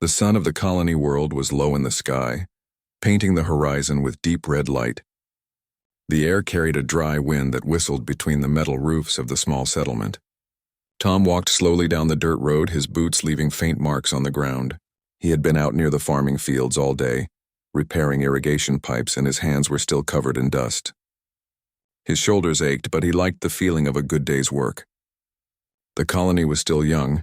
The sun of the colony world was low in the sky, painting the horizon with deep red light. The air carried a dry wind that whistled between the metal roofs of the small settlement. Tom walked slowly down the dirt road, his boots leaving faint marks on the ground. He had been out near the farming fields all day, repairing irrigation pipes, and his hands were still covered in dust. His shoulders ached, but he liked the feeling of a good day's work. The colony was still young,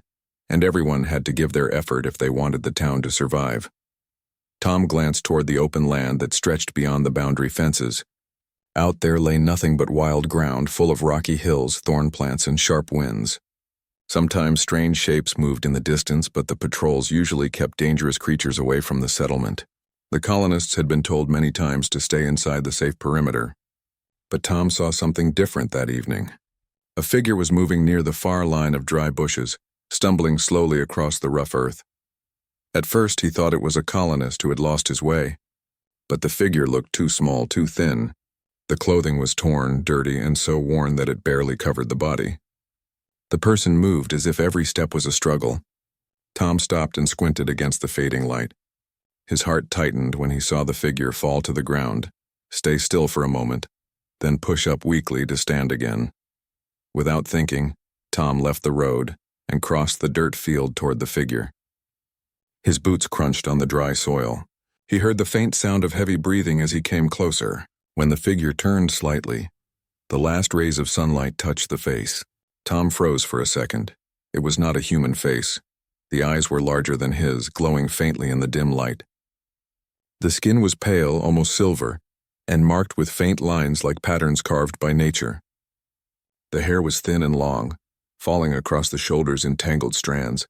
and everyone had to give their effort if they wanted the town to survive. Tom glanced toward the open land that stretched beyond the boundary fences. Out there lay nothing but wild ground full of rocky hills, thorn plants, and sharp winds. Sometimes strange shapes moved in the distance, but the patrols usually kept dangerous creatures away from the settlement. The colonists had been told many times to stay inside the safe perimeter. But Tom saw something different that evening. A figure was moving near the far line of dry bushes, stumbling slowly across the rough earth. At first he thought it was a colonist who had lost his way, but the figure looked too small, too thin. The clothing was torn, dirty, and so worn that it barely covered the body. The person moved as if every step was a struggle. Tom stopped and squinted against the fading light. His heart tightened when he saw the figure fall to the ground, stay still for a moment, then push up weakly to stand again. Without thinking, Tom left the road and crossed the dirt field toward the figure. His boots crunched on the dry soil. He heard the faint sound of heavy breathing as he came closer. When the figure turned slightly, the last rays of sunlight touched the face. Tom froze for a second. It was not a human face. The eyes were larger than his, glowing faintly in the dim light. The skin was pale, almost silver, and marked with faint lines like patterns carved by nature. The hair was thin and long, falling across the shoulders in tangled strands.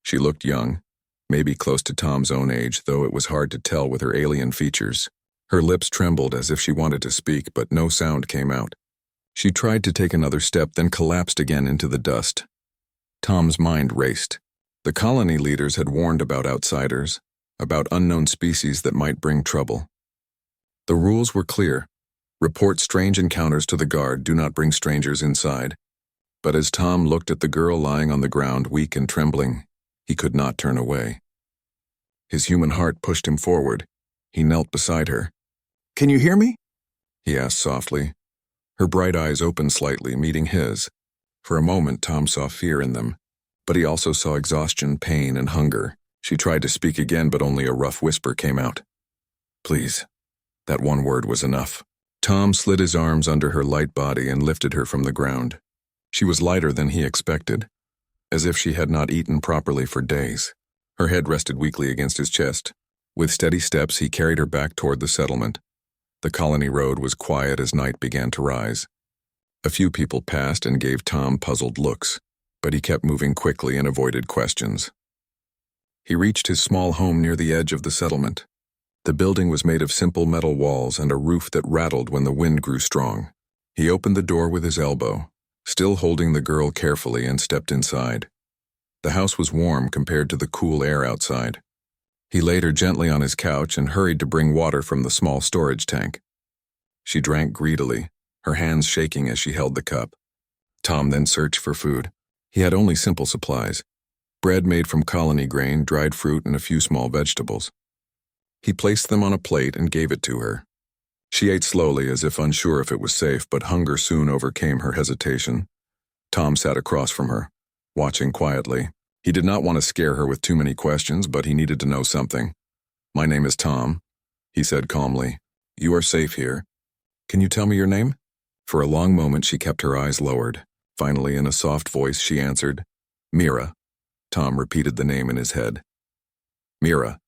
She looked young, maybe close to Tom's own age, though it was hard to tell with her alien features. Her lips trembled as if she wanted to speak, but no sound came out. She tried to take another step, then collapsed again into the dust. Tom's mind raced. The colony leaders had warned about outsiders, about unknown species that might bring trouble. The rules were clear. Report strange encounters to the guard, do not bring strangers inside. But as Tom looked at the girl lying on the ground, weak and trembling, he could not turn away. His human heart pushed him forward. He knelt beside her. "Can you hear me?" he asked softly. Her bright eyes opened slightly, meeting his. For a moment, Tom saw fear in them, but he also saw exhaustion, pain, and hunger. She tried to speak again, but only a rough whisper came out. "Please." That one word was enough. Tom slid his arms under her light body and lifted her from the ground. She was lighter than he expected, as if she had not eaten properly for days. Her head rested weakly against his chest. With steady steps, he carried her back toward the settlement. The colony road was quiet as night began to rise. A few people passed and gave Tom puzzled looks, but he kept moving quickly and avoided questions. He reached his small home near the edge of the settlement. The building was made of simple metal walls and a roof that rattled when the wind grew strong. He opened the door with his elbow, still holding the girl carefully, and stepped inside. The house was warm compared to the cool air outside. He laid her gently on his couch and hurried to bring water from the small storage tank. She drank greedily, her hands shaking as she held the cup. Tom then searched for food. He had only simple supplies: bread made from colony grain, dried fruit, and a few small vegetables. He placed them on a plate and gave it to her. She ate slowly, as if unsure if it was safe, but hunger soon overcame her hesitation. Tom sat across from her, watching quietly. He did not want to scare her with too many questions, but he needed to know something. "My name is Tom," he said calmly. "You are safe here. Can you tell me your name?" For a long moment she kept her eyes lowered. Finally, in a soft voice, she answered, "Mira." Tom repeated the name in his head. "Mira."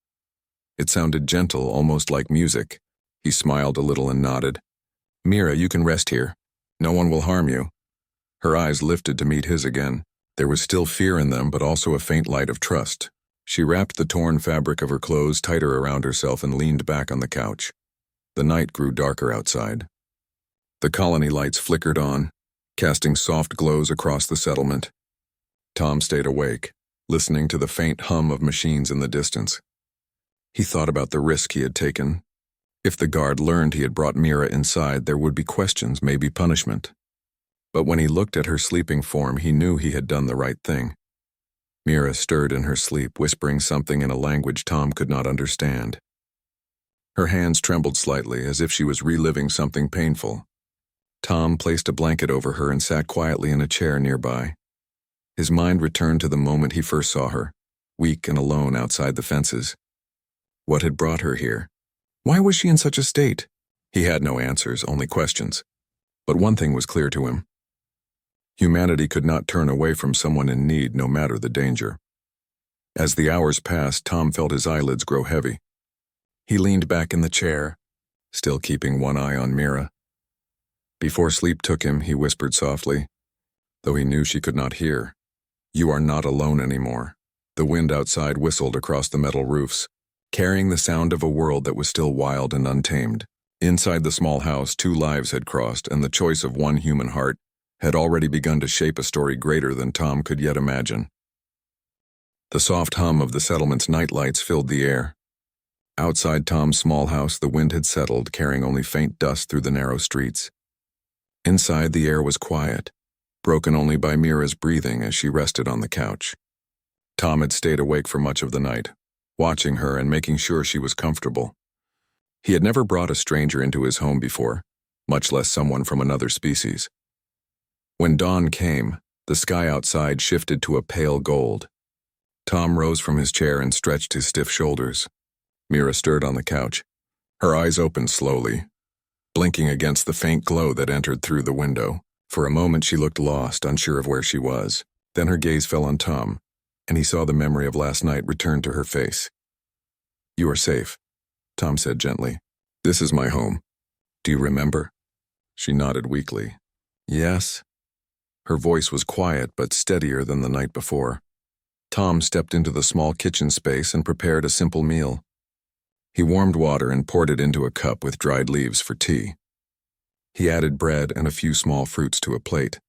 It sounded gentle, almost like music. He smiled a little and nodded. "Mira, you can rest here. No one will harm you." Her eyes lifted to meet his again. There was still fear in them, but also a faint light of trust. She wrapped the torn fabric of her clothes tighter around herself and leaned back on the couch. The night grew darker outside. The colony lights flickered on, casting soft glows across the settlement. Tom stayed awake, listening to the faint hum of machines in the distance. He thought about the risk he had taken. If the guard learned he had brought Mira inside, there would be questions, maybe punishment. But when he looked at her sleeping form, he knew he had done the right thing. Mira stirred in her sleep, whispering something in a language Tom could not understand. Her hands trembled slightly, as if she was reliving something painful. Tom placed a blanket over her and sat quietly in a chair nearby. His mind returned to the moment he first saw her, weak and alone outside the fences. What had brought her here? Why was she in such a state? He had no answers, only questions. But one thing was clear to him. Humanity could not turn away from someone in need, no matter the danger. As the hours passed, Tom felt his eyelids grow heavy. He leaned back in the chair, still keeping one eye on Mira. Before sleep took him, he whispered softly, though he knew she could not hear, "You are not alone anymore." The wind outside whistled across the metal roofs, carrying the sound of a world that was still wild and untamed. Inside the small house, 2 lives had crossed, and the choice of one human heart had already begun to shape a story greater than Tom could yet imagine. The soft hum of the settlement's nightlights filled the air. Outside Tom's small house, the wind had settled, carrying only faint dust through the narrow streets. Inside, the air was quiet, broken only by Mira's breathing as she rested on the couch. Tom had stayed awake for much of the night, watching her and making sure she was comfortable. He had never brought a stranger into his home before, much less someone from another species. When dawn came, the sky outside shifted to a pale gold. Tom rose from his chair and stretched his stiff shoulders. Mira stirred on the couch. Her eyes opened slowly, blinking against the faint glow that entered through the window. For a moment she looked lost, unsure of where she was. Then her gaze fell on Tom, and he saw the memory of last night return to her face. "You are safe," Tom said gently. "This is my home. Do you remember?" She nodded weakly. "Yes." Her voice was quiet but steadier than the night before. Tom stepped into the small kitchen space and prepared a simple meal. He warmed water and poured it into a cup with dried leaves for tea. He added bread and a few small fruits to a plate.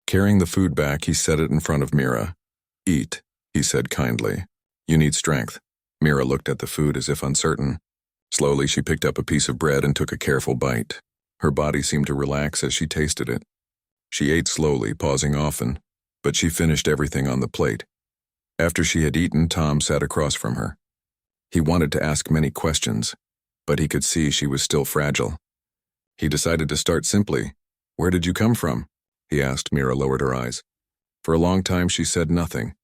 Carrying the food back, he set it in front of Mira. "Eat," he said kindly. "You need strength." Mira looked at the food as if uncertain. Slowly, she picked up a piece of bread and took a careful bite. Her body seemed to relax as she tasted it. She ate slowly, pausing often, but she finished everything on the plate. After she had eaten, Tom sat across from her. He wanted to ask many questions, but he could see she was still fragile. He decided to start simply. "Where did you come from?" he asked. Mira lowered her eyes. For a long time she said nothing.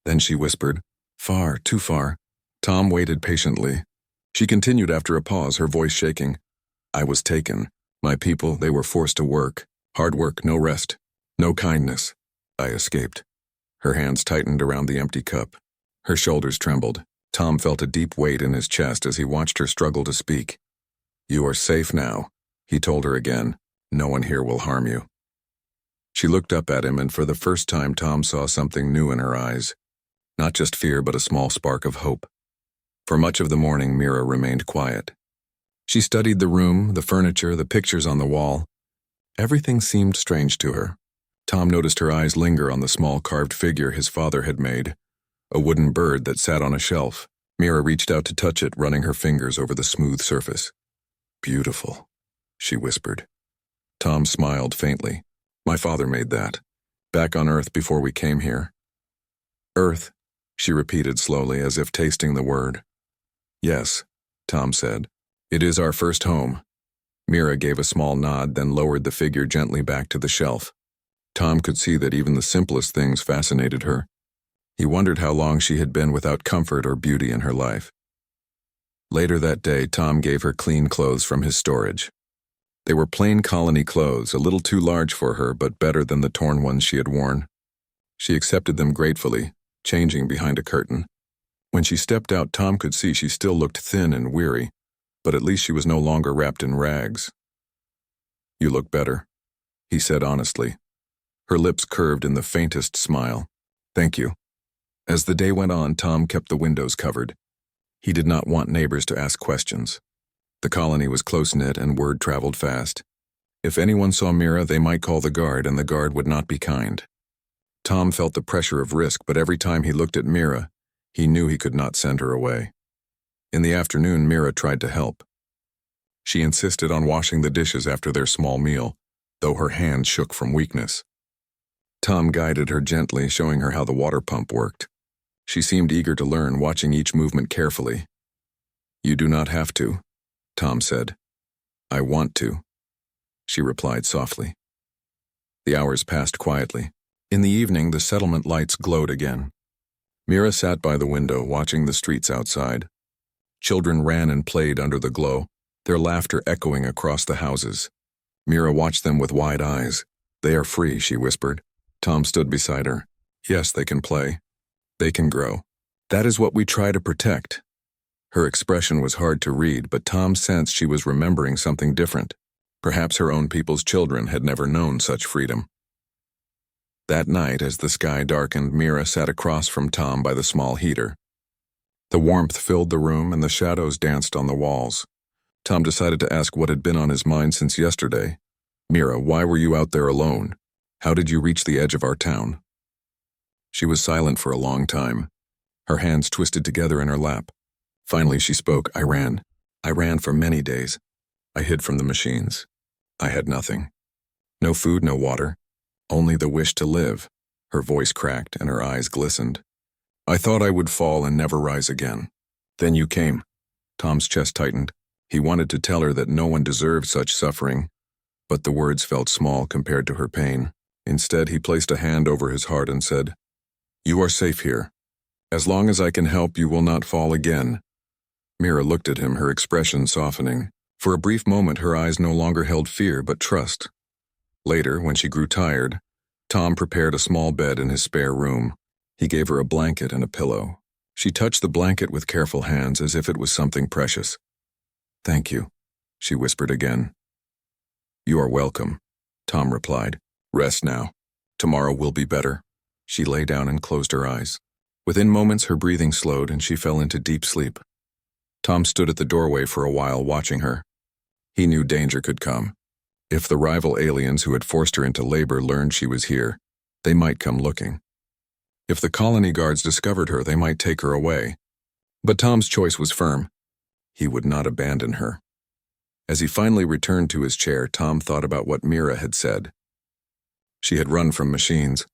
Then she whispered, "Far, too far." Tom waited patiently. She continued after a pause, her voice shaking. "I was taken. My people, they were forced to work. Hard work, no rest, no kindness. I escaped." Her hands tightened around the empty cup. Her shoulders trembled. Tom felt a deep weight in his chest as he watched her struggle to speak. "You are safe now," he told her again. "No one here will harm you." She looked up at him, and for the first time Tom saw something new in her eyes. Not just fear, but a small spark of hope. For much of the morning, Mira remained quiet. She studied the room, the furniture, the pictures on the wall. Everything seemed strange to her. Tom noticed her eyes linger on the small carved figure his father had made, a wooden bird that sat on a shelf. Mira reached out to touch it, running her fingers over the smooth surface. "Beautiful," she whispered. Tom smiled faintly. "My father made that, back on Earth before we came here." "Earth," she repeated slowly, as if tasting the word. "Yes," Tom said. "It is our first home." Mira gave a small nod, then lowered the figure gently back to the shelf. Tom could see that even the simplest things fascinated her. He wondered how long she had been without comfort or beauty in her life. Later that day, Tom gave her clean clothes from his storage. They were plain colony clothes, a little too large for her, but better than the torn ones she had worn. She accepted them gratefully, changing behind a curtain. When she stepped out, Tom could see she still looked thin and weary, but at least she was no longer wrapped in rags. "You look better," he said honestly. Her lips curved in the faintest smile. "Thank you." As the day went on, Tom kept the windows covered. He did not want neighbors to ask questions. The colony was close-knit and word traveled fast. If anyone saw Mira, they might call the guard, and the guard would not be kind. Tom felt the pressure of risk, but every time he looked at Mira, he knew he could not send her away. In the afternoon, Mira tried to help. She insisted on washing the dishes after their small meal, though her hands shook from weakness. Tom guided her gently, showing her how the water pump worked. She seemed eager to learn, watching each movement carefully. "You do not have to," Tom said. "I want to," she replied softly. The hours passed quietly. In the evening, the settlement lights glowed again. Mira sat by the window, watching the streets outside. Children ran and played under the glow, their laughter echoing across the houses. Mira watched them with wide eyes. "They are free," she whispered. Tom stood beside her. "Yes, they can play. They can grow. That is what we try to protect." Her expression was hard to read, but Tom sensed she was remembering something different. Perhaps her own people's children had never known such freedom. That night, as the sky darkened, Mira sat across from Tom by the small heater. The warmth filled the room and the shadows danced on the walls. Tom decided to ask what had been on his mind since yesterday. "Mira, why were you out there alone? How did you reach the edge of our town?" She was silent for a long time, her hands twisted together in her lap. Finally she spoke. I ran. I ran for many days. I hid from the machines. I had nothing. No food, no water. Only the wish to live." Her voice cracked and her eyes glistened. "I thought I would fall and never rise again. Then you came." Tom's chest tightened. He wanted to tell her that no one deserved such suffering, but the words felt small compared to her pain. Instead, he placed a hand over his heart and said, "You are safe here. As long as I can help, you will not fall again." Mira looked at him, her expression softening. For a brief moment, her eyes no longer held fear but trust. Later, when she grew tired, Tom prepared a small bed in his spare room. He gave her a blanket and a pillow. She touched the blanket with careful hands as if it was something precious. "Thank you," she whispered again. "You are welcome," Tom replied. "Rest now. Tomorrow will be better." She lay down and closed her eyes. Within moments, her breathing slowed and she fell into deep sleep. Tom stood at the doorway for a while, watching her. He knew danger could come. If the rival aliens who had forced her into labor learned she was here, they might come looking. If the colony guards discovered her, they might take her away. But Tom's choice was firm. He would not abandon her. As he finally returned to his chair, Tom thought about what Mira had said. She had run from machines.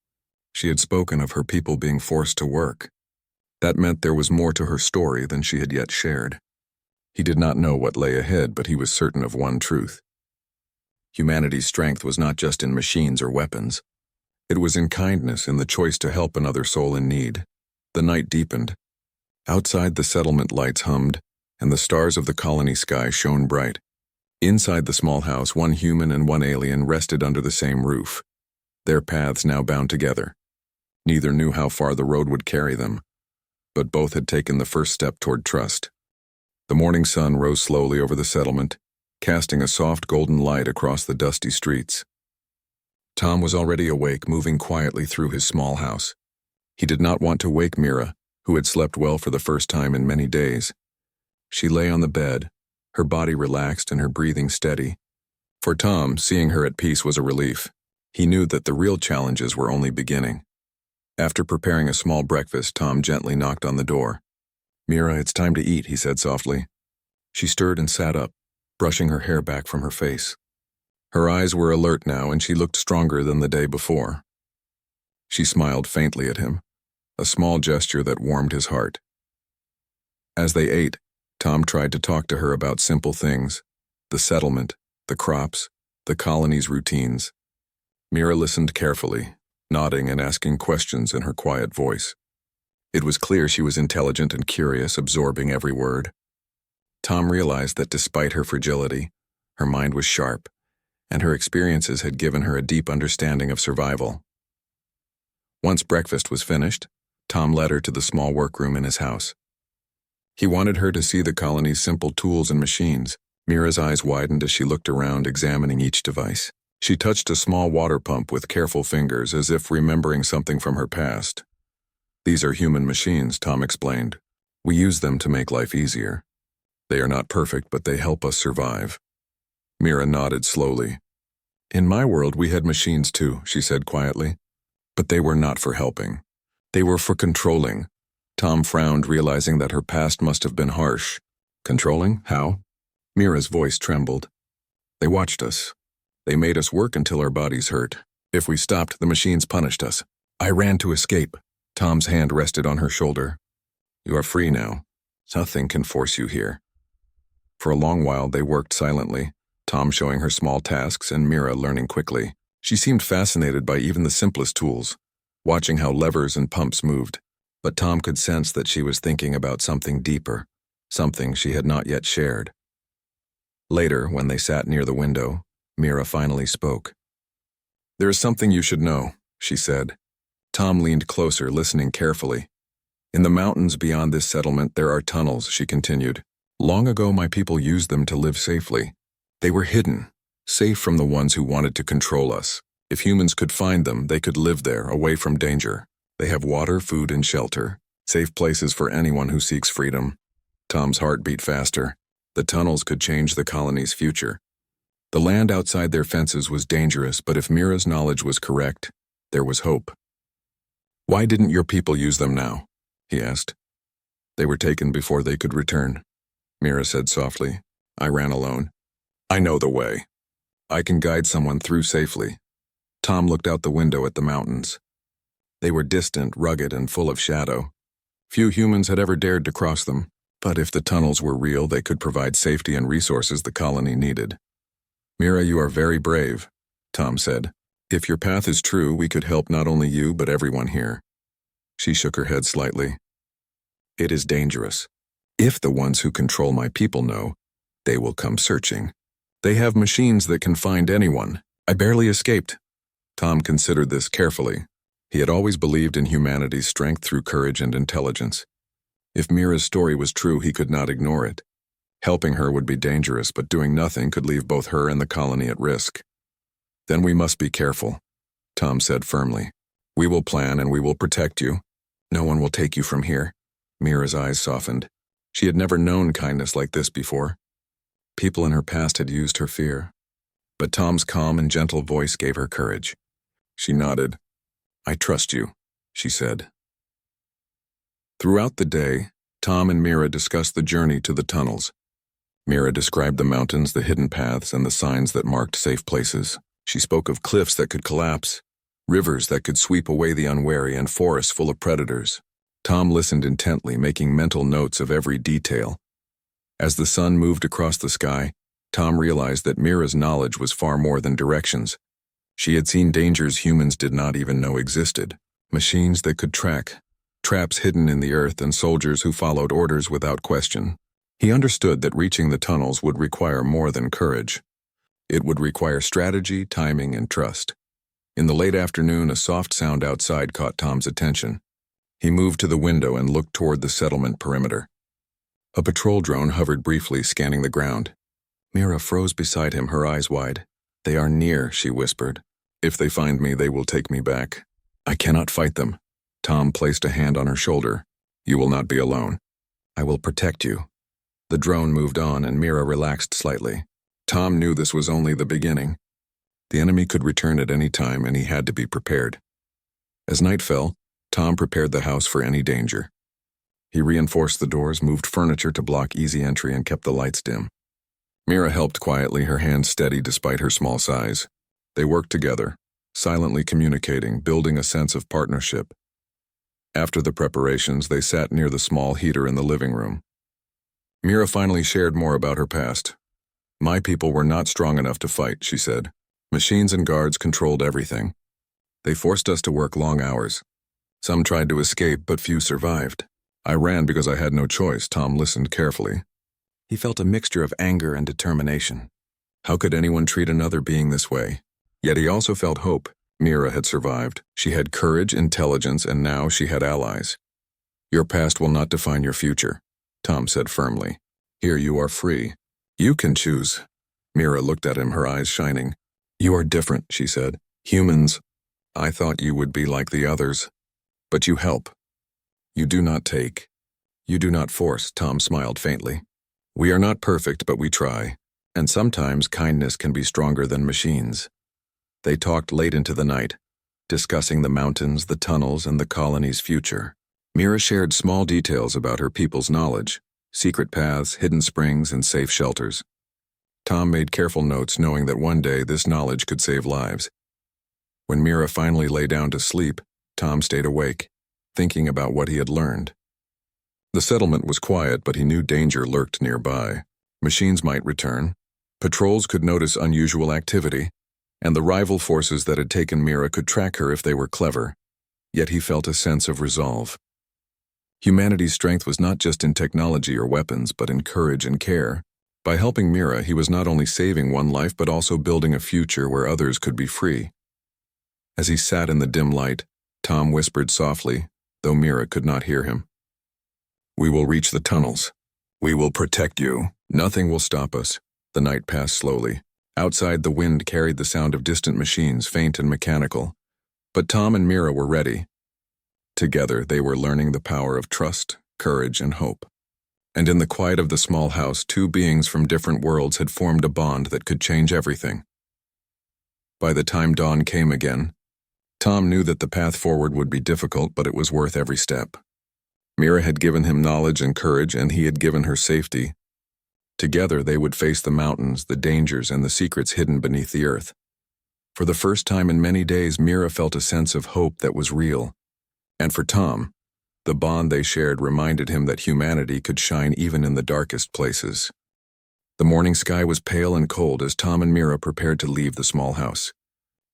She had spoken of her people being forced to work. That meant there was more to her story than she had yet shared. He did not know what lay ahead, but he was certain of one truth. Humanity's strength was not just in machines or weapons. It was in kindness, in the choice to help another soul in need. The night deepened. Outside, the settlement lights hummed, and the stars of the colony sky shone bright. Inside the small house, one human and one alien rested under the same roof, their paths now bound together. Neither knew how far the road would carry them, but both had taken the first step toward trust. The morning sun rose slowly over the settlement, casting a soft golden light across the dusty streets. Tom was already awake, moving quietly through his small house. He did not want to wake Mira, who had slept well for the first time in many days. She lay on the bed, her body relaxed and her breathing steady. For Tom, seeing her at peace was a relief. He knew that the real challenges were only beginning. After preparing a small breakfast, Tom gently knocked on the door. "Mira, it's time to eat," he said softly. She stirred and sat up, brushing her hair back from her face. Her eyes were alert now, and she looked stronger than the day before. She smiled faintly at him, a small gesture that warmed his heart. As they ate, Tom tried to talk to her about simple things: the settlement, the crops, the colony's routines. Mira listened carefully, nodding and asking questions in her quiet voice. It was clear she was intelligent and curious, absorbing every word. Tom realized that despite her fragility, her mind was sharp, and her experiences had given her a deep understanding of survival. Once breakfast was finished, Tom led her to the small workroom in his house. He wanted her to see the colony's simple tools and machines. Mira's eyes widened as she looked around, examining each device. She touched a small water pump with careful fingers, as if remembering something from her past. "These are human machines," Tom explained. "We use them to make life easier. They are not perfect, but they help us survive." Mira nodded slowly. "In my world, we had machines too," she said quietly. "But they were not for helping. They were for controlling." Tom frowned, realizing that her past must have been harsh. "Controlling? How?" Mira's voice trembled. "They watched us. They made us work until our bodies hurt. If we stopped, the machines punished us. I ran to escape. Tom's hand rested on her shoulder. You are free now. Nothing can force you here. For a long while they worked silently, Tom showing her small tasks and Mira learning quickly. She seemed fascinated by even the simplest tools, watching how levers and pumps moved. But Tom could sense that she was thinking about something deeper, something she had not yet shared. Later, when they sat near the window, Mira finally spoke. There is something you should know, she said. Tom leaned closer, listening carefully. In the mountains beyond this settlement there are tunnels, she continued. Long ago my people used them to live safely. They were hidden, safe from the ones who wanted to control us. If humans could find them, they could live there, away from danger. They have water, food, and shelter. Safe places for anyone who seeks freedom. Tom's heart beat faster. The tunnels could change the colony's future. The land outside their fences was dangerous, but if Mira's knowledge was correct, there was hope. Why didn't your people use them now? He asked. They were taken before they could return, Mira said softly. I ran alone. I know the way. I can guide someone through safely. Tom looked out the window at the mountains. They were distant, rugged, and full of shadow. Few humans had ever dared to cross them, but if the tunnels were real, they could provide safety and resources the colony needed. Mira, you are very brave, Tom said. If your path is true, we could help not only you, but everyone here. She shook her head slightly. It is dangerous. If the ones who control my people know, they will come searching. They have machines that can find anyone. I barely escaped. Tom considered this carefully. He had always believed in humanity's strength through courage and intelligence. If Mira's story was true, he could not ignore it. Helping her would be dangerous, but doing nothing could leave both her and the colony at risk. Then we must be careful, Tom said firmly. We will plan and we will protect you. No one will take you from here. Mira's eyes softened. She had never known kindness like this before. People in her past had used her fear. But Tom's calm and gentle voice gave her courage. She nodded. I trust you, she said. Throughout the day, Tom and Mira discussed the journey to the tunnels. Mira described the mountains, the hidden paths, and the signs that marked safe places. She spoke of cliffs that could collapse, rivers that could sweep away the unwary, and forests full of predators. Tom listened intently, making mental notes of every detail. As the sun moved across the sky, Tom realized that Mira's knowledge was far more than directions. She had seen dangers humans did not even know existed. Machines that could track, traps hidden in the earth, and soldiers who followed orders without question. He understood that reaching the tunnels would require more than courage. It would require strategy, timing, and trust. In the late afternoon, a soft sound outside caught Tom's attention. He moved to the window and looked toward the settlement perimeter. A patrol drone hovered briefly, scanning the ground. Mira froze beside him, her eyes wide. They are near, she whispered. If they find me, they will take me back. I cannot fight them. Tom placed a hand on her shoulder. You will not be alone. I will protect you. The drone moved on and Mira relaxed slightly. Tom knew this was only the beginning. The enemy could return at any time and he had to be prepared. As night fell, Tom prepared the house for any danger. He reinforced the doors, moved furniture to block easy entry, and kept the lights dim. Mira helped quietly, her hands steady despite her small size. They worked together, silently communicating, building a sense of partnership. After the preparations, they sat near the small heater in the living room. Mira finally shared more about her past. My people were not strong enough to fight, she said. Machines and guards controlled everything. They forced us to work long hours. Some tried to escape, but few survived. I ran because I had no choice. Tom listened carefully. He felt a mixture of anger and determination. How could anyone treat another being this way? Yet he also felt hope. Mira had survived. She had courage, intelligence, and now she had allies. Your past will not define your future, Tom said firmly. Here you are free. You can choose. Mira looked at him, her eyes shining. You are different, she said. Humans. I thought you would be like the others. But you help. You do not take. You do not force, Tom smiled faintly. We are not perfect, but we try. And sometimes kindness can be stronger than machines. They talked late into the night, discussing the mountains, the tunnels, and the colony's future. Mira shared small details about her people's knowledge, secret paths, hidden springs, and safe shelters. Tom made careful notes, knowing that one day this knowledge could save lives. When Mira finally lay down to sleep, Tom stayed awake. thinking about what he had learned. The settlement was quiet, but he knew danger lurked nearby. Machines might return, patrols could notice unusual activity, and the rival forces that had taken Mira could track her if they were clever. Yet he felt a sense of resolve. Humanity's strength was not just in technology or weapons, but in courage and care. By helping Mira, he was not only saving one life, but also building a future where others could be free. As he sat in the dim light, Tom whispered softly, though Mira could not hear him. "We will reach the tunnels. We will protect you. Nothing will stop us." The night passed slowly. Outside, the wind carried the sound of distant machines, faint and mechanical. But Tom and Mira were ready. Together, they were learning the power of trust, courage, and hope. And in the quiet of the small house, two beings from different worlds had formed a bond that could change everything. By the time dawn came again, Tom knew that the path forward would be difficult, but it was worth every step. Mira had given him knowledge and courage, and he had given her safety. Together, they would face the mountains, the dangers, and the secrets hidden beneath the earth. For the first time in many days, Mira felt a sense of hope that was real. And for Tom, the bond they shared reminded him that humanity could shine even in the darkest places. The morning sky was pale and cold as Tom and Mira prepared to leave the small house.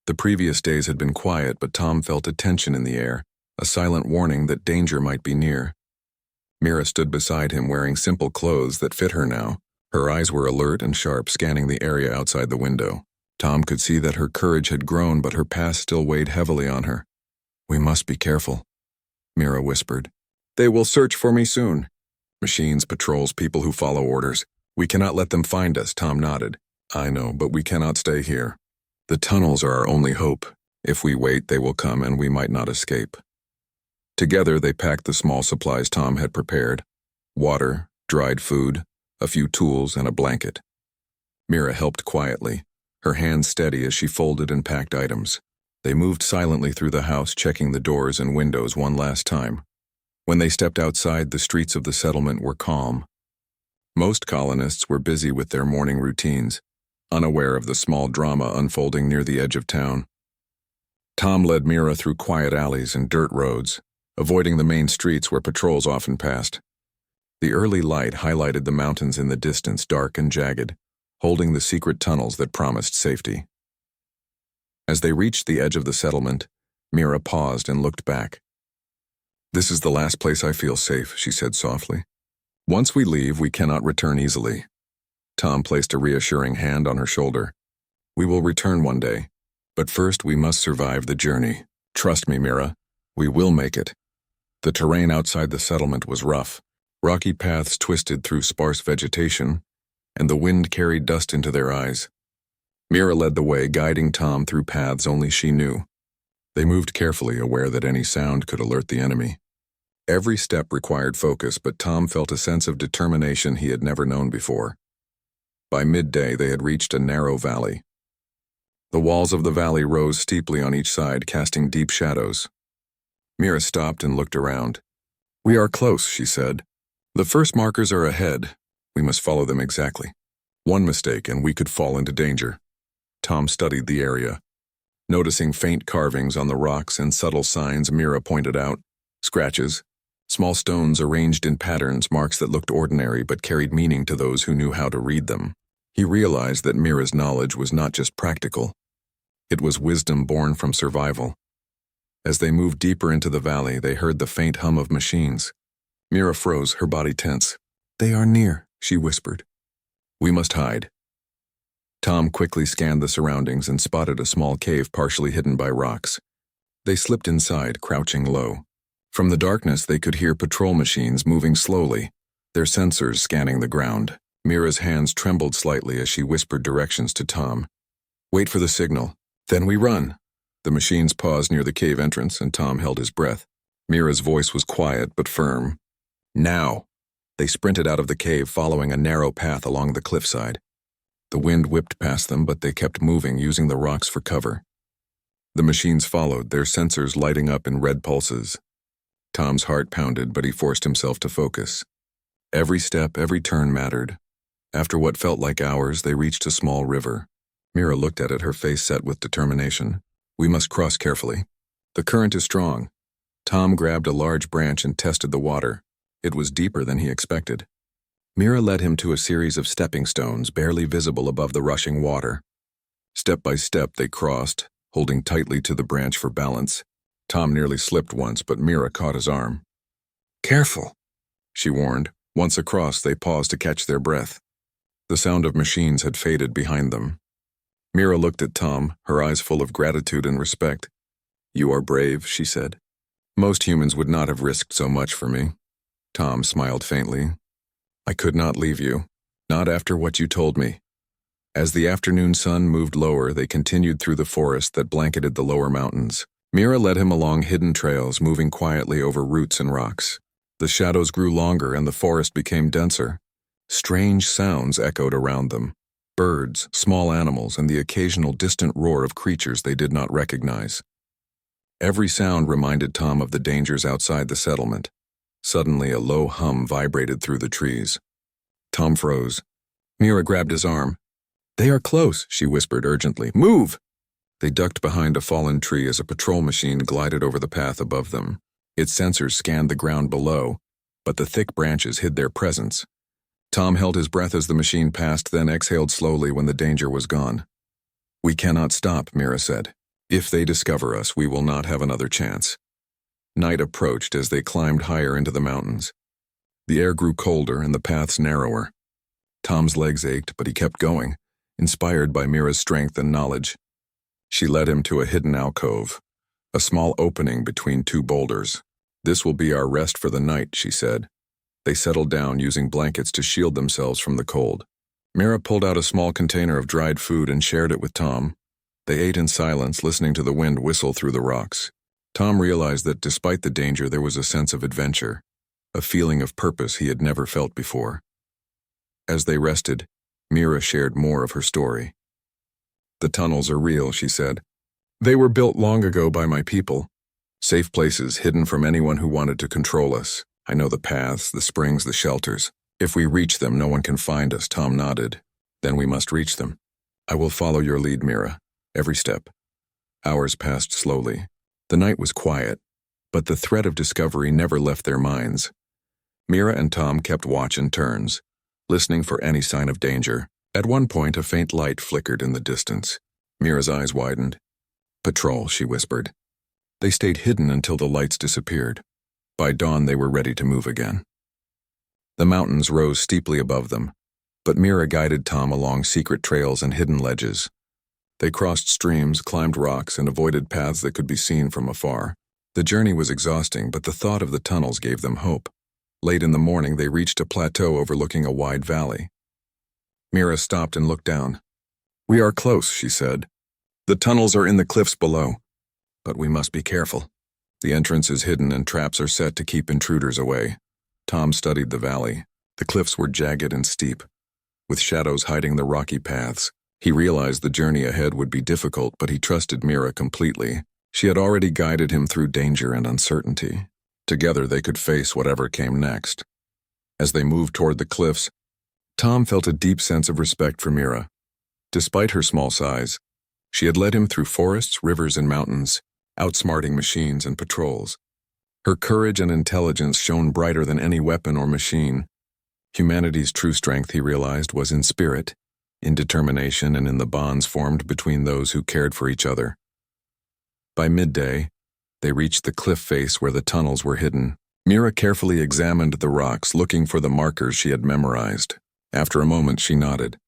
The previous days had been quiet, but Tom felt a tension in the air, a silent warning that danger might be near. Mira stood beside him wearing simple clothes that fit her now. Her eyes were alert and sharp, scanning the area outside the window. Tom could see that her courage had grown, but her past still weighed heavily on her. "We must be careful," Mira whispered. "They will search for me soon." "Machines, patrols, people who follow orders. We cannot let them find us," Tom nodded. "I know, but we cannot stay here. The tunnels are our only hope. If we wait, they will come and we might not escape." Together, they packed the small supplies Tom had prepared: water, dried food, a few tools, and a blanket. Mira helped quietly, her hands steady as she folded and packed items. They moved silently through the house, checking the doors and windows one last time. When they stepped outside, the streets of the settlement were calm. Most colonists were busy with their morning routines, unaware of the small drama unfolding near the edge of town. Tom led Mira through quiet alleys and dirt roads, avoiding the main streets where patrols often passed. The early light highlighted the mountains in the distance, dark and jagged, holding the secret tunnels that promised safety. As they reached the edge of the settlement, Mira paused and looked back. "This is the last place I feel safe," she said softly. "Once we leave, we cannot return easily." Tom placed a reassuring hand on her shoulder. "We will return one day, but first we must survive the journey. Trust me, Mira, we will make it." The terrain outside the settlement was rough. Rocky paths twisted through sparse vegetation, and the wind carried dust into their eyes. Mira led the way, guiding Tom through paths only she knew. They moved carefully, aware that any sound could alert the enemy. Every step required focus, but Tom felt a sense of determination he had never known before. By midday, they had reached a narrow valley. The walls of the valley rose steeply on each side, casting deep shadows. Mira stopped and looked around. "We are close," she said. "The first markers are ahead. We must follow them exactly. One mistake and we could fall into danger." Tom studied the area. Noticing faint carvings on the rocks and subtle signs, Mira pointed out: scratches, small stones arranged in patterns, marks that looked ordinary but carried meaning to those who knew how to read them. He realized that Mira's knowledge was not just practical. It was wisdom born from survival. As they moved deeper into the valley, they heard the faint hum of machines. Mira froze, her body tense. "They are near," she whispered. "We must hide." Tom quickly scanned the surroundings and spotted a small cave partially hidden by rocks. They slipped inside, crouching low. From the darkness, they could hear patrol machines moving slowly, their sensors scanning the ground. Mira's hands trembled slightly as she whispered directions to Tom. "Wait for the signal. Then we run." The machines paused near the cave entrance, and Tom held his breath. Mira's voice was quiet but firm. "Now!" They sprinted out of the cave, following a narrow path along the cliffside. The wind whipped past them, but they kept moving, using the rocks for cover. The machines followed, their sensors lighting up in red pulses. Tom's heart pounded, but he forced himself to focus. Every step, every turn mattered. After what felt like hours, they reached a small river. Mira looked at it, her face set with determination. "We must cross carefully. The current is strong. Tom grabbed a large branch and tested the water. It was deeper than he expected. Mira led him to a series of stepping stones barely visible above the rushing water. Step by step they crossed, holding tightly to the branch for balance. Tom nearly slipped once, but Mira caught his arm. "Careful," she warned. Once across, they paused to catch their breath. The sound of machines had faded behind them. Mira looked at Tom, her eyes full of gratitude and respect. "You are brave," she said. "Most humans would not have risked so much for me." Tom smiled faintly. "I could not leave you, not after what you told me." As the afternoon sun moved lower, they continued through the forest that blanketed the lower mountains. Mira led him along hidden trails, moving quietly over roots and rocks. The shadows grew longer and the forest became denser. Strange sounds echoed around them. Birds, small animals, and the occasional distant roar of creatures they did not recognize. Every sound reminded Tom of the dangers outside the settlement. Suddenly, a low hum vibrated through the trees. Tom froze. Mira grabbed his arm. "They are close," she whispered urgently. "Move!" They ducked behind a fallen tree as a patrol machine glided over the path above them. Its sensors scanned the ground below, but the thick branches hid their presence. Tom held his breath as the machine passed, then exhaled slowly when the danger was gone. "We cannot stop," Mira said. "If they discover us, we will not have another chance." Night approached as they climbed higher into the mountains. The air grew colder and the paths narrower. Tom's legs ached, but he kept going, inspired by Mira's strength and knowledge. She led him to a hidden alcove, a small opening between two boulders. "This will be our rest for the night," she said. They settled down, using blankets to shield themselves from the cold. Mira pulled out a small container of dried food and shared it with Tom. They ate in silence, listening to the wind whistle through the rocks. Tom realized that despite the danger, there was a sense of adventure, a feeling of purpose he had never felt before. As they rested, Mira shared more of her story. "The tunnels are real," she said. "They were built long ago by my people. Safe places hidden from anyone who wanted to control us. I know the paths, the springs, the shelters. If we reach them, no one can find us." Tom nodded. "Then we must reach them. I will follow your lead, Mira, every step." Hours passed slowly. The night was quiet, but the threat of discovery never left their minds. Mira and Tom kept watch in turns, listening for any sign of danger. At one point, a faint light flickered in the distance. Mira's eyes widened. "Patrol," she whispered. They stayed hidden until the lights disappeared. By dawn, they were ready to move again. The mountains rose steeply above them, but Mira guided Tom along secret trails and hidden ledges. They crossed streams, climbed rocks, and avoided paths that could be seen from afar. The journey was exhausting, but the thought of the tunnels gave them hope. Late in the morning, they reached a plateau overlooking a wide valley. Mira stopped and looked down. "We are close," she said. "The tunnels are in the cliffs below, but we must be careful. The entrance is hidden and traps are set to keep intruders away." Tom studied the valley. The cliffs were jagged and steep, with shadows hiding the rocky paths. He realized the journey ahead would be difficult, but he trusted Mira completely. She had already guided him through danger and uncertainty. Together they could face whatever came next. As they moved toward the cliffs, Tom felt a deep sense of respect for Mira. Despite her small size, she had led him through forests, rivers, and mountains, outsmarting machines and patrols. Her courage and intelligence shone brighter than any weapon or machine. Humanity's true strength, he realized, was in spirit, in determination, and in the bonds formed between those who cared for each other. By midday, they reached the cliff face where the tunnels were hidden. Mira carefully examined the rocks, looking for the markers she had memorized. After a moment, she nodded.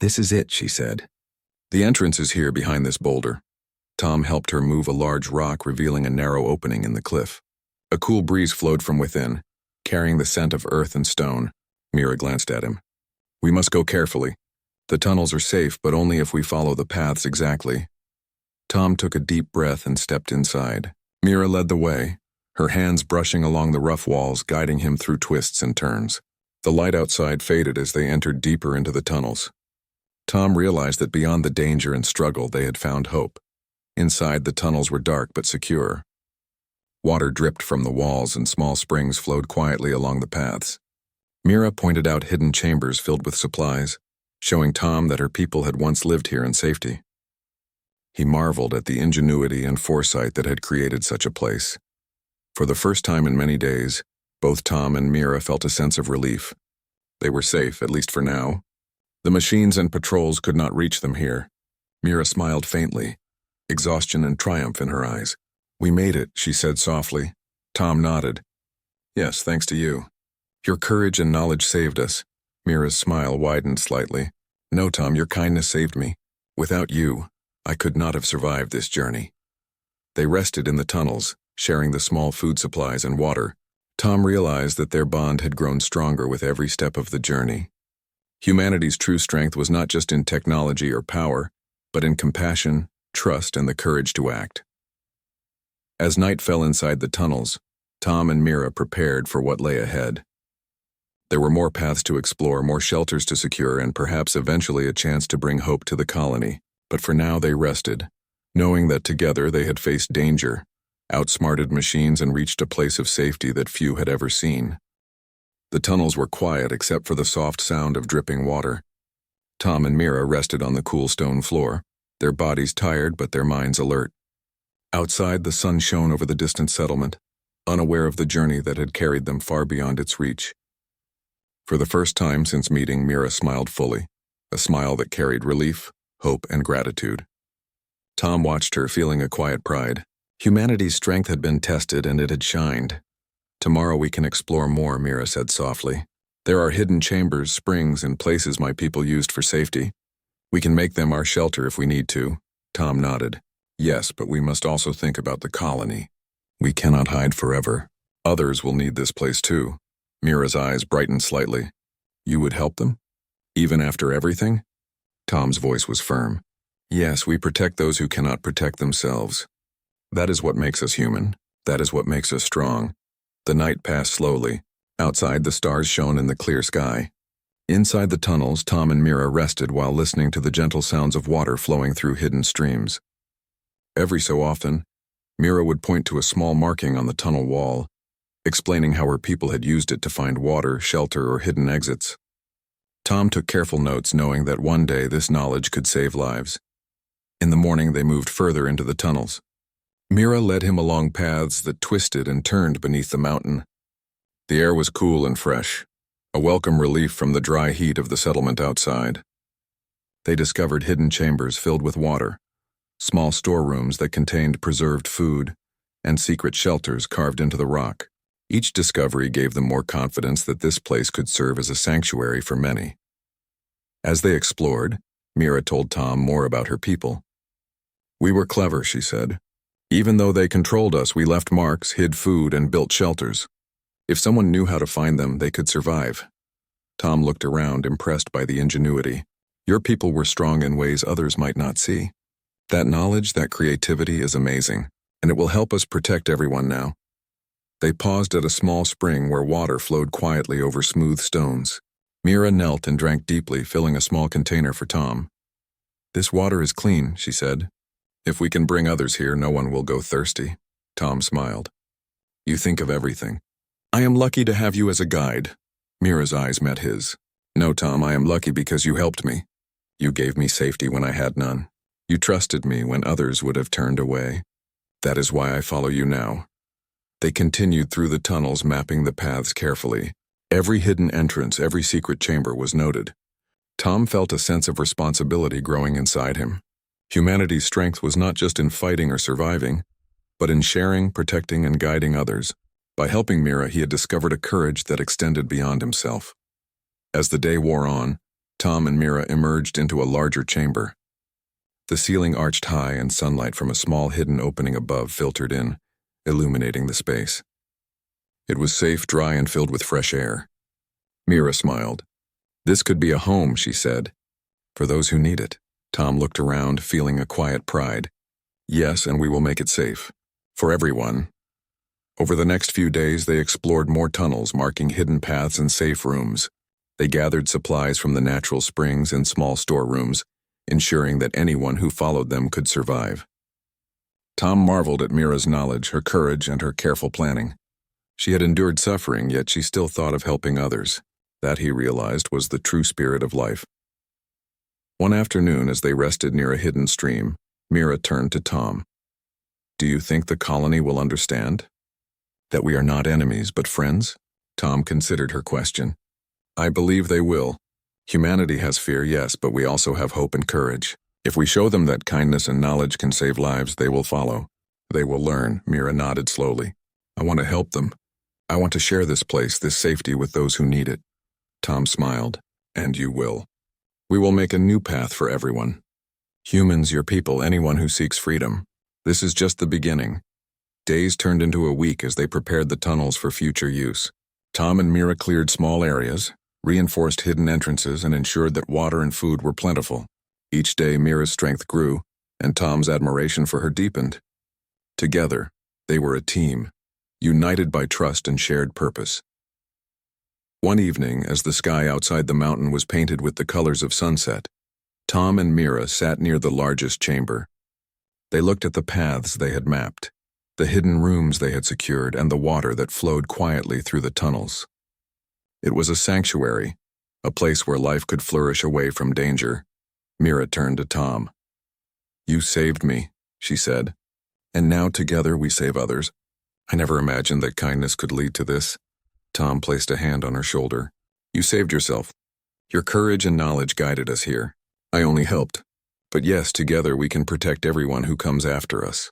"This is it," she said. "The entrance is here behind this boulder." Tom helped her move a large rock, revealing a narrow opening in the cliff. A cool breeze flowed from within, carrying the scent of earth and stone. Mira glanced at him. "We must go carefully. The tunnels are safe, but only if we follow the paths exactly." Tom took a deep breath and stepped inside. Mira led the way, her hands brushing along the rough walls, guiding him through twists and turns. The light outside faded as they entered deeper into the tunnels. Tom realized that beyond the danger and struggle, they had found hope. Inside, the tunnels were dark but secure. Water dripped from the walls and small springs flowed quietly along the paths. Mira pointed out hidden chambers filled with supplies, showing Tom that her people had once lived here in safety. He marveled at the ingenuity and foresight that had created such a place. For the first time in many days, both Tom and Mira felt a sense of relief. They were safe, at least for now. The machines and patrols could not reach them here. Mira smiled faintly, exhaustion and triumph in her eyes. "We made it," she said softly. Tom nodded. "Yes, thanks to you. Your courage and knowledge saved us." Mira's smile widened slightly. "No, Tom, your kindness saved me. Without you, I could not have survived this journey." They rested in the tunnels, sharing the small food supplies and water. Tom realized that their bond had grown stronger with every step of the journey. Humanity's true strength was not just in technology or power, but in compassion, trust, and the courage to act. As night fell inside the tunnels, Tom and Mira prepared for what lay ahead. There were more paths to explore, more shelters to secure, and perhaps eventually a chance to bring hope to the colony. But for now they rested, knowing that together they had faced danger, outsmarted machines, and reached a place of safety that few had ever seen. The tunnels were quiet except for the soft sound of dripping water. Tom and Mira rested on the cool stone floor, their bodies tired but their minds alert. Outside, the sun shone over the distant settlement, unaware of the journey that had carried them far beyond its reach. For the first time since meeting, Mira smiled fully, a smile that carried relief, hope, and gratitude. Tom watched her, feeling a quiet pride. Humanity's strength had been tested and it had shined. "Tomorrow we can explore more," Mira said softly. "There are hidden chambers, springs, and places my people used for safety. We can make them our shelter if we need to." Tom nodded. "Yes, but we must also think about the colony. We cannot hide forever. Others will need this place too." Mira's eyes brightened slightly. "You would help them? Even after everything?" Tom's voice was firm. "Yes, we protect those who cannot protect themselves. That is what makes us human. That is what makes us strong." The night passed slowly. Outside, the stars shone in the clear sky. Inside the tunnels, Tom and Mira rested while listening to the gentle sounds of water flowing through hidden streams. Every so often, Mira would point to a small marking on the tunnel wall, explaining how her people had used it to find water, shelter, or hidden exits. Tom took careful notes, knowing that one day this knowledge could save lives. In the morning, they moved further into the tunnels. Mira led him along paths that twisted and turned beneath the mountain. The air was cool and fresh, a welcome relief from the dry heat of the settlement outside. They discovered hidden chambers filled with water, small storerooms that contained preserved food, and secret shelters carved into the rock. Each discovery gave them more confidence that this place could serve as a sanctuary for many. As they explored, Mira told Tom more about her people. "We were clever," she said. "Even though they controlled us, we left marks, hid food, and built shelters. If someone knew how to find them, they could survive." Tom looked around, impressed by the ingenuity. "Your people were strong in ways others might not see. That knowledge, that creativity is amazing, and it will help us protect everyone now." They paused at a small spring where water flowed quietly over smooth stones. Mira knelt and drank deeply, filling a small container for Tom. "This water is clean," she said. "If we can bring others here, no one will go thirsty." Tom smiled. "You think of everything." "I am lucky to have you as a guide." Mira's eyes met his. "No, Tom, I am lucky because you helped me. You gave me safety when I had none. You trusted me when others would have turned away. That is why I follow you now." They continued through the tunnels, mapping the paths carefully. Every hidden entrance, every secret chamber was noted. Tom felt a sense of responsibility growing inside him. Humanity's strength was not just in fighting or surviving, but in sharing, protecting, and guiding others. By helping Mira, he had discovered a courage that extended beyond himself. As the day wore on, Tom and Mira emerged into a larger chamber. The ceiling arched high, and sunlight from a small hidden opening above filtered in, illuminating the space. It was safe, dry, and filled with fresh air. Mira smiled. "This could be a home," she said, "for those who need it." Tom looked around, feeling a quiet pride. "Yes, and we will make it safe. For everyone." Over the next few days, they explored more tunnels, marking hidden paths and safe rooms. They gathered supplies from the natural springs and small storerooms, ensuring that anyone who followed them could survive. Tom marveled at Mira's knowledge, her courage, and her careful planning. She had endured suffering, yet she still thought of helping others. That, he realized, was the true spirit of life. One afternoon, as they rested near a hidden stream, Mira turned to Tom. "Do you think the colony will understand?" That we are not enemies, but friends? Tom considered her question. I believe they will. Humanity has fear, yes, but we also have hope and courage. If we show them that kindness and knowledge can save lives, they will follow. They will learn, Mira nodded slowly. I want to help them. I want to share this place, this safety with those who need it. Tom smiled. And you will. We will make a new path for everyone. Humans, your people, anyone who seeks freedom. This is just the beginning. Days turned into a week as they prepared the tunnels for future use. Tom and Mira cleared small areas, reinforced hidden entrances, and ensured that water and food were plentiful. Each day, Mira's strength grew, and Tom's admiration for her deepened. Together, they were a team, united by trust and shared purpose. One evening, as the sky outside the mountain was painted with the colors of sunset, Tom and Mira sat near the largest chamber. They looked at the paths they had mapped, the hidden rooms they had secured, and the water that flowed quietly through the tunnels. It was a sanctuary, a place where life could flourish away from danger. Mira turned to Tom. You saved me, she said, and now together we save others. I never imagined that kindness could lead to this. Tom placed a hand on her shoulder. You saved yourself. Your courage and knowledge guided us here. I only helped. But yes, together we can protect everyone who comes after us.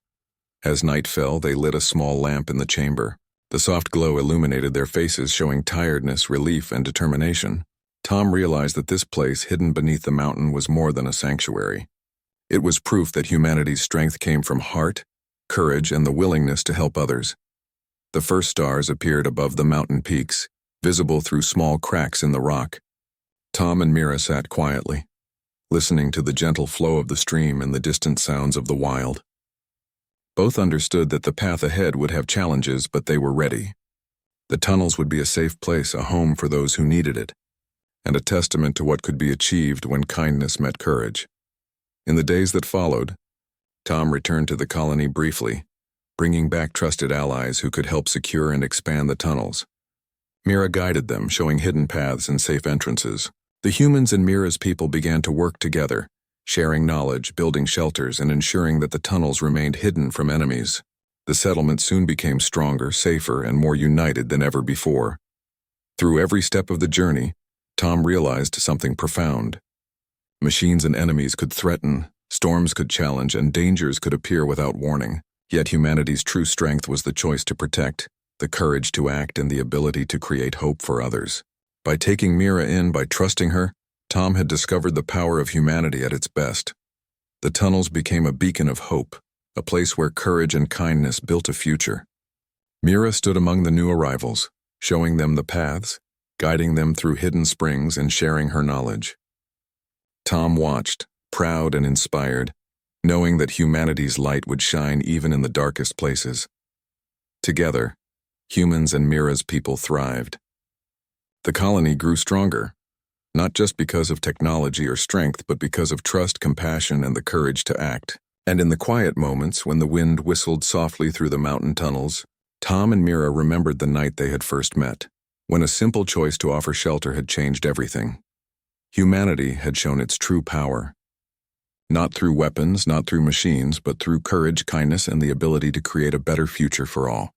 As night fell, they lit a small lamp in the chamber. The soft glow illuminated their faces, showing tiredness, relief, and determination. Tom realized that this place, hidden beneath the mountain, was more than a sanctuary. It was proof that humanity's strength came from heart, courage, and the willingness to help others. The first stars appeared above the mountain peaks, visible through small cracks in the rock. Tom and Mira sat quietly, listening to the gentle flow of the stream and the distant sounds of the wild. Both understood that the path ahead would have challenges, but they were ready. The tunnels would be a safe place, a home for those who needed it, and a testament to what could be achieved when kindness met courage. In the days that followed, Tom returned to the colony briefly, bringing back trusted allies who could help secure and expand the tunnels. Mira guided them, showing hidden paths and safe entrances. The humans and Mira's people began to work together, sharing knowledge, building shelters, and ensuring that the tunnels remained hidden from enemies. The settlement soon became stronger, safer, and more united than ever before. Through every step of the journey, Tom realized something profound. Machines and enemies could threaten, storms could challenge, and dangers could appear without warning. Yet humanity's true strength was the choice to protect, the courage to act, and the ability to create hope for others. By taking Mira in, by trusting her, Tom had discovered the power of humanity at its best. The tunnels became a beacon of hope, a place where courage and kindness built a future. Mira stood among the new arrivals, showing them the paths, guiding them through hidden springs, and sharing her knowledge. Tom watched, proud and inspired, knowing that humanity's light would shine even in the darkest places. Together, humans and Mira's people thrived. The colony grew stronger, not just because of technology or strength, but because of trust, compassion, and the courage to act. And in the quiet moments when the wind whistled softly through the mountain tunnels, Tom and Mira remembered the night they had first met, when a simple choice to offer shelter had changed everything. Humanity had shown its true power. Not through weapons, not through machines, but through courage, kindness, and the ability to create a better future for all.